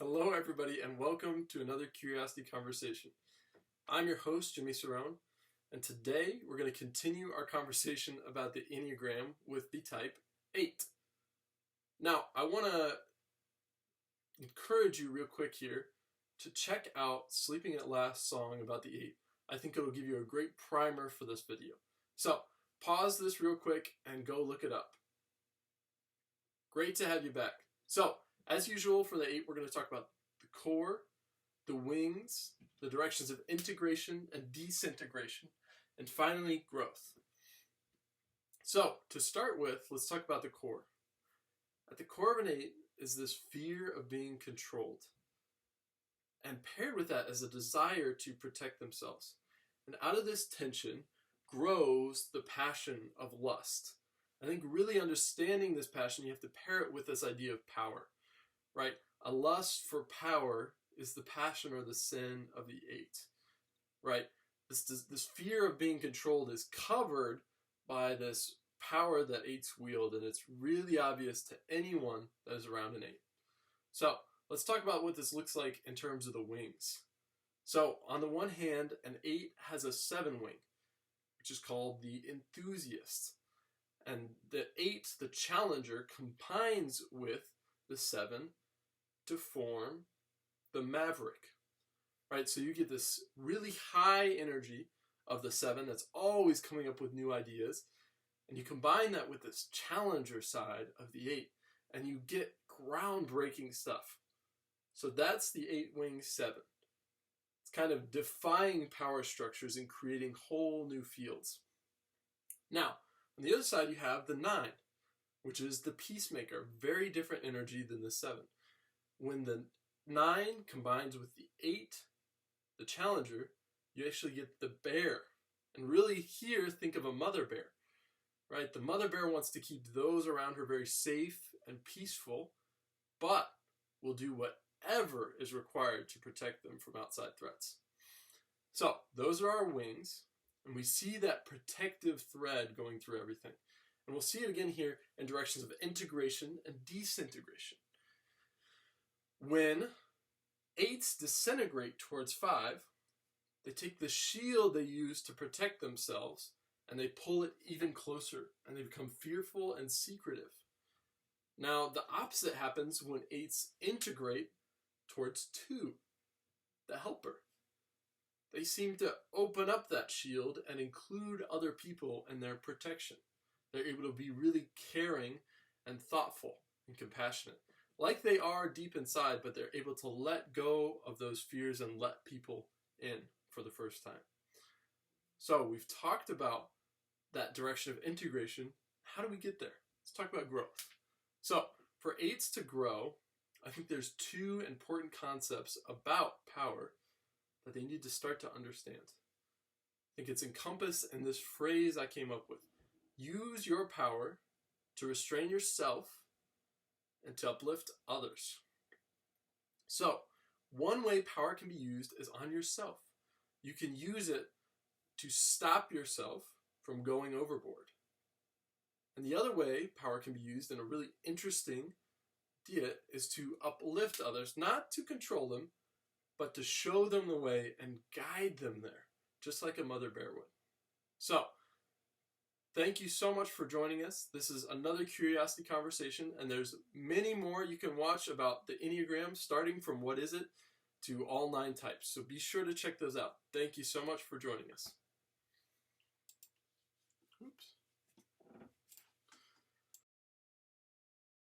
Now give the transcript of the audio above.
Hello, everybody, and welcome to another Curiosity Conversation. I'm your host, Jimmy Cerrone, and today we're going to continue our conversation about the Enneagram with the type 8. Now, I want to encourage you real quick here to check out Sleeping at Last song about the 8. I think it'll give you a great primer for this video. So, pause this real quick and go look it up. Great to have you back. So, as usual for the 8, we're going to talk about the core, the wings, the directions of integration and disintegration, and finally, growth. So, to start with, let's talk about the core. At the core of an 8 is this fear of being controlled. And paired with that is a desire to protect themselves. And out of this tension grows the passion of lust. I think really understanding this passion, you have to pair it with this idea of power. Right? A lust for power is the passion or the sin of the 8. Right? This fear of being controlled is covered by this power that 8s wield, and it's really obvious to anyone that is around an 8. So, let's talk about what this looks like in terms of the wings. So, on the one hand, an 8 has a 7 wing, which is called the enthusiast. And the 8, the challenger, combines with the 7 to form the maverick, right? So you get this really high energy of the 7 that's always coming up with new ideas, and you combine that with this challenger side of the 8, and you get groundbreaking stuff. So that's the 8-wing 7. It's kind of defying power structures and creating whole new fields. Now, on the other side, you have the 9, which is the Peacemaker, very different energy than the 7. When the 9 combines with the 8, the challenger, you actually get the bear. And really here, think of a mother bear, right? The mother bear wants to keep those around her very safe and peaceful, but will do whatever is required to protect them from outside threats. So those are our wings, and we see that protective thread going through everything. And we'll see it again here in directions of integration and disintegration. When 8s disintegrate towards 5, they take the shield they use to protect themselves and they pull it even closer, and they become fearful and secretive. Now, the opposite happens when 8s integrate towards 2, the helper. They seem to open up that shield and include other people in their protection. They're able to be really caring and thoughtful and compassionate, like they are deep inside, but they're able to let go of those fears and let people in for the first time. So we've talked about that direction of integration. How do we get there? Let's talk about growth. So for 8s to grow, I think there's 2 important concepts about power that they need to start to understand. I think it's encompassed in this phrase I came up with. Use your power to restrain yourself and to uplift others. So, one way power can be used is on yourself. You can use it to stop yourself from going overboard. And the other way power can be used in a really interesting idea is to uplift others, not to control them, but to show them the way and guide them there, just like a mother bear would. So, thank you so much for joining us. This is another Curiosity Conversation, and there's many more you can watch about the Enneagram, starting from what is it to all 9 types. So be sure to check those out. Thank you so much for joining us.